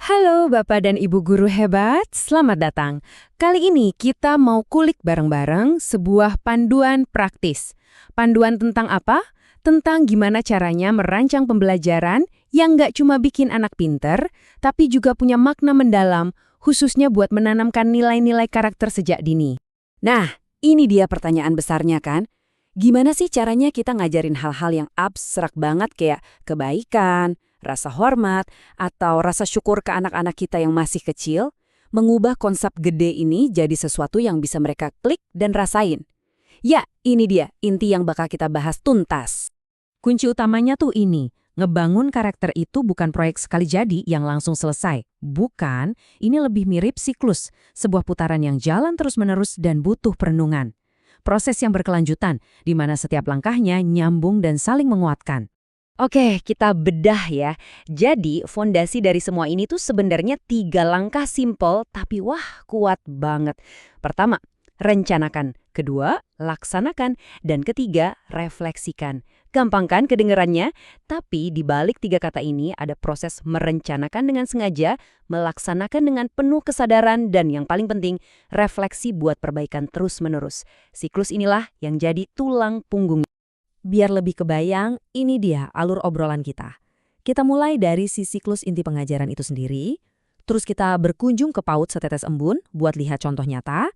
Halo Bapak dan Ibu guru hebat, selamat datang. Kali ini kita mau kulik bareng-bareng sebuah panduan praktis. Panduan tentang apa? Tentang gimana caranya merancang pembelajaran yang nggak cuma bikin anak pinter, tapi juga punya makna mendalam, khususnya buat menanamkan nilai-nilai karakter sejak dini. Nah, ini dia pertanyaan besarnya kan? Gimana sih caranya kita ngajarin hal-hal yang abstrak banget kayak kebaikan, rasa hormat, atau rasa syukur ke anak-anak kita yang masih kecil? Mengubah konsep gede ini jadi sesuatu yang bisa mereka klik dan rasain. Ya, ini dia inti yang bakal kita bahas tuntas. Kunci utamanya tuh ini, ngebangun karakter itu bukan proyek sekali jadi yang langsung selesai. Bukan, ini lebih mirip siklus, sebuah putaran yang jalan terus-menerus dan butuh perenungan. Proses yang berkelanjutan, di mana setiap langkahnya nyambung dan saling menguatkan. Oke, kita bedah ya. Jadi, fondasi dari semua ini tuh sebenarnya 3 langkah simple tapi wah kuat banget. Pertama, rencanakan. Kedua, laksanakan. Dan ketiga, refleksikan. Gampang kan kedengerannya? Tapi di balik 3 kata ini ada proses merencanakan dengan sengaja, melaksanakan dengan penuh kesadaran, dan yang paling penting, refleksi buat perbaikan terus-menerus. Siklus inilah yang jadi tulang punggung. Biar lebih kebayang, ini dia alur obrolan kita. Kita mulai dari si siklus inti pengajaran itu sendiri, terus kita berkunjung ke PAUD Setetes Embun buat lihat contoh nyata.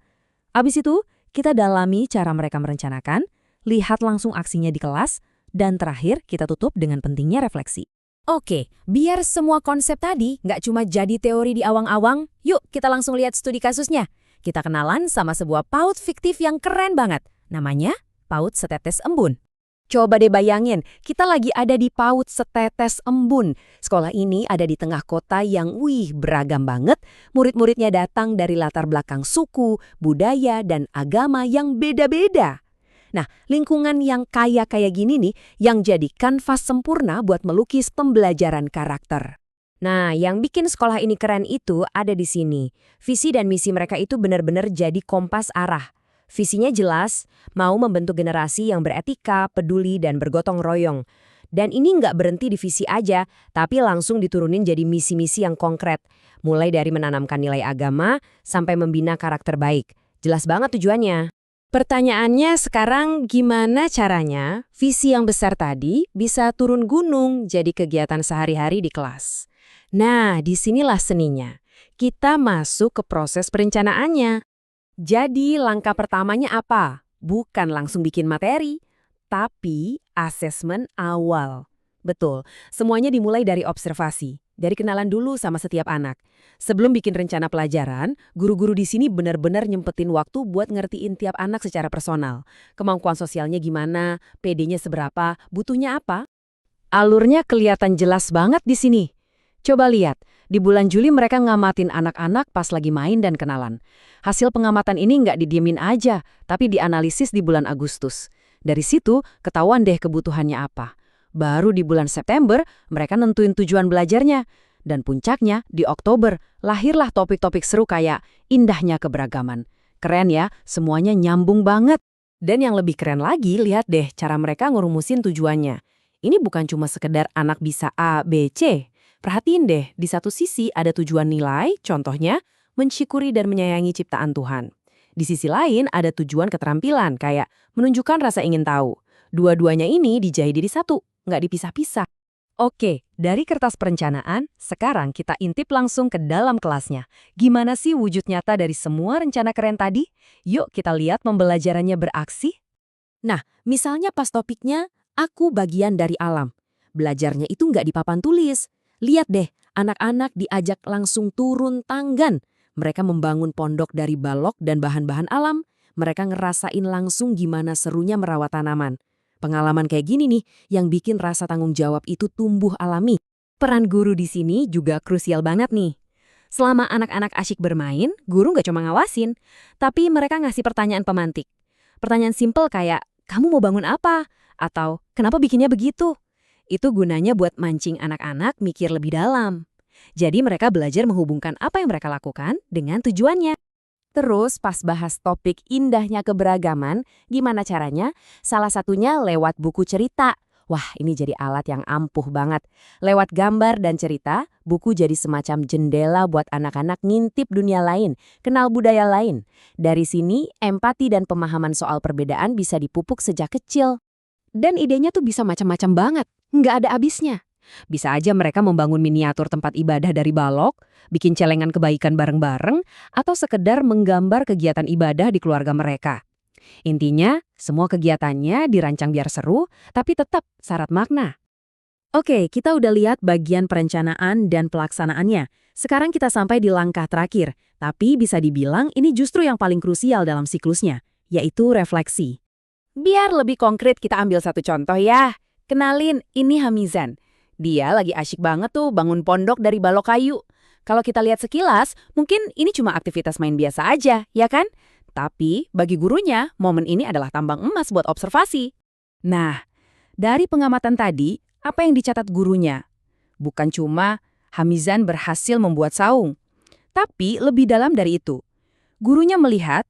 Abis itu, kita dalami cara mereka merencanakan, lihat langsung aksinya di kelas, dan terakhir kita tutup dengan pentingnya refleksi. Oke, biar semua konsep tadi nggak cuma jadi teori di awang-awang, yuk kita langsung lihat studi kasusnya. Kita kenalan sama sebuah PAUD fiktif yang keren banget. Namanya PAUD Setetes Embun. Coba deh bayangin, kita lagi ada di PAUD Setetes Embun. Sekolah ini ada di tengah kota yang beragam banget. Murid-muridnya datang dari latar belakang suku, budaya, dan agama yang beda-beda. Nah, lingkungan yang kaya kayak gini nih, yang jadi kanvas sempurna buat melukis pembelajaran karakter. Nah, yang bikin sekolah ini keren itu ada di sini. Visi dan misi mereka itu benar-benar jadi kompas arah. Visinya jelas, mau membentuk generasi yang beretika, peduli, dan bergotong royong. Dan ini nggak berhenti di visi aja, tapi langsung diturunin jadi misi-misi yang konkret. Mulai dari menanamkan nilai agama, sampai membina karakter baik. Jelas banget tujuannya. Pertanyaannya sekarang gimana caranya visi yang besar tadi bisa turun gunung jadi kegiatan sehari-hari di kelas? Nah, disinilah seninya. Kita masuk ke proses perencanaannya. Jadi langkah pertamanya apa? Bukan langsung bikin materi, tapi asesmen awal. Betul, semuanya dimulai dari observasi, dari kenalan dulu sama setiap anak. Sebelum bikin rencana pelajaran, guru-guru di sini benar-benar nyempetin waktu buat ngertiin tiap anak secara personal. Kemampuan sosialnya gimana, PD-nya seberapa, butuhnya apa? Alurnya kelihatan jelas banget di sini. Coba lihat, di bulan Juli mereka ngamatin anak-anak pas lagi main dan kenalan. Hasil pengamatan ini nggak didiemin aja, tapi dianalisis di bulan Agustus. Dari situ, ketahuan deh kebutuhannya apa. Baru di bulan September, mereka nentuin tujuan belajarnya. Dan puncaknya, di Oktober, lahirlah topik-topik seru kayak indahnya keberagaman. Keren ya, semuanya nyambung banget. Dan yang lebih keren lagi, lihat deh cara mereka ngerumusin tujuannya. Ini bukan cuma sekedar anak bisa A, B, C. Perhatiin deh, di satu sisi ada tujuan nilai, contohnya mensyukuri dan menyayangi ciptaan Tuhan. Di sisi lain ada tujuan keterampilan, kayak menunjukkan rasa ingin tahu. Dua-duanya ini dijahit jadi satu, nggak dipisah-pisah. Oke, dari kertas perencanaan, sekarang kita intip langsung ke dalam kelasnya. Gimana sih wujud nyata dari semua rencana keren tadi? Yuk kita lihat pembelajarannya beraksi. Nah, misalnya pas topiknya, aku bagian dari alam. Belajarnya itu nggak di papan tulis. Lihat deh, anak-anak diajak langsung turun tanggan. Mereka membangun pondok dari balok dan bahan-bahan alam. Mereka ngerasain langsung gimana serunya merawat tanaman. Pengalaman kayak gini nih, yang bikin rasa tanggung jawab itu tumbuh alami. Peran guru di sini juga krusial banget nih. Selama anak-anak asyik bermain, guru nggak cuma ngawasin, tapi mereka ngasih pertanyaan pemantik. Pertanyaan simpel kayak, kamu mau bangun apa? Atau, kenapa bikinnya begitu? Itu gunanya buat mancing anak-anak mikir lebih dalam. Jadi mereka belajar menghubungkan apa yang mereka lakukan dengan tujuannya. Terus pas bahas topik indahnya keberagaman, gimana caranya? Salah satunya lewat buku cerita. Wah, ini jadi alat yang ampuh banget. Lewat gambar dan cerita, buku jadi semacam jendela buat anak-anak ngintip dunia lain, kenal budaya lain. Dari sini, empati dan pemahaman soal perbedaan bisa dipupuk sejak kecil. Dan idenya tuh bisa macam-macam banget, nggak ada habisnya. Bisa aja mereka membangun miniatur tempat ibadah dari balok, bikin celengan kebaikan bareng-bareng, atau sekedar menggambar kegiatan ibadah di keluarga mereka. Intinya, semua kegiatannya dirancang biar seru, tapi tetap syarat makna. Oke, kita udah lihat bagian perencanaan dan pelaksanaannya. Sekarang kita sampai di langkah terakhir, tapi bisa dibilang ini justru yang paling krusial dalam siklusnya, yaitu refleksi. Biar lebih konkret kita ambil satu contoh ya. Kenalin, ini Hamizan. Dia lagi asyik banget tuh bangun pondok dari balok kayu. Kalau kita lihat sekilas, mungkin ini cuma aktivitas main biasa aja, ya kan? Tapi bagi gurunya, momen ini adalah tambang emas buat observasi. Nah, dari pengamatan tadi, apa yang dicatat gurunya? Bukan cuma Hamizan berhasil membuat saung, tapi lebih dalam dari itu. Gurunya melihat,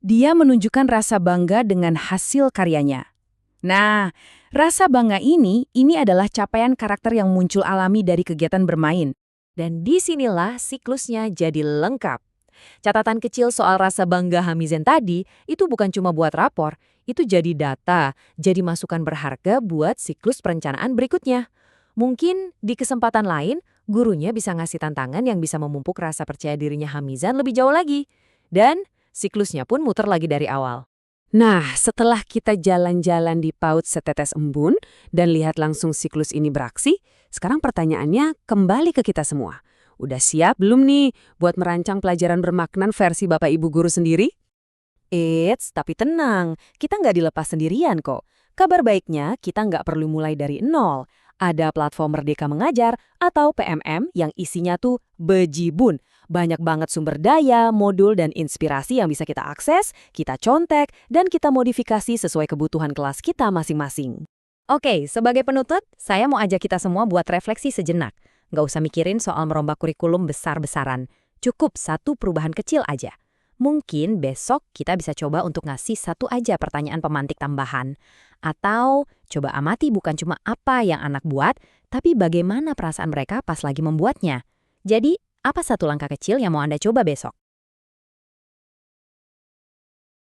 dia menunjukkan rasa bangga dengan hasil karyanya. Nah, rasa bangga ini adalah capaian karakter yang muncul alami dari kegiatan bermain. Dan disinilah siklusnya jadi lengkap. Catatan kecil soal rasa bangga Hamizan tadi itu bukan cuma buat rapor, itu jadi data, jadi masukan berharga buat siklus perencanaan berikutnya. Mungkin di kesempatan lain, gurunya bisa ngasih tantangan yang bisa memupuk rasa percaya dirinya Hamizan lebih jauh lagi. Dan siklusnya pun muter lagi dari awal. Nah, setelah kita jalan-jalan di PAUD Setetes Embun dan lihat langsung siklus ini beraksi, sekarang pertanyaannya kembali ke kita semua. Udah siap belum nih buat merancang pelajaran bermakna versi Bapak Ibu guru sendiri? Eits, tapi tenang, kita nggak dilepas sendirian kok. Kabar baiknya, kita nggak perlu mulai dari nol. Ada platform Merdeka Mengajar atau PMM yang isinya tuh bejibun. Banyak banget sumber daya, modul, dan inspirasi yang bisa kita akses, kita contek, dan kita modifikasi sesuai kebutuhan kelas kita masing-masing. Oke, sebagai penutup, saya mau ajak kita semua buat refleksi sejenak. Nggak usah mikirin soal merombak kurikulum besar-besaran. Cukup satu perubahan kecil aja. Mungkin besok kita bisa coba untuk ngasih satu aja pertanyaan pemantik tambahan. Atau coba amati bukan cuma apa yang anak buat, tapi bagaimana perasaan mereka pas lagi membuatnya. Jadi, apa satu langkah kecil yang mau Anda coba besok?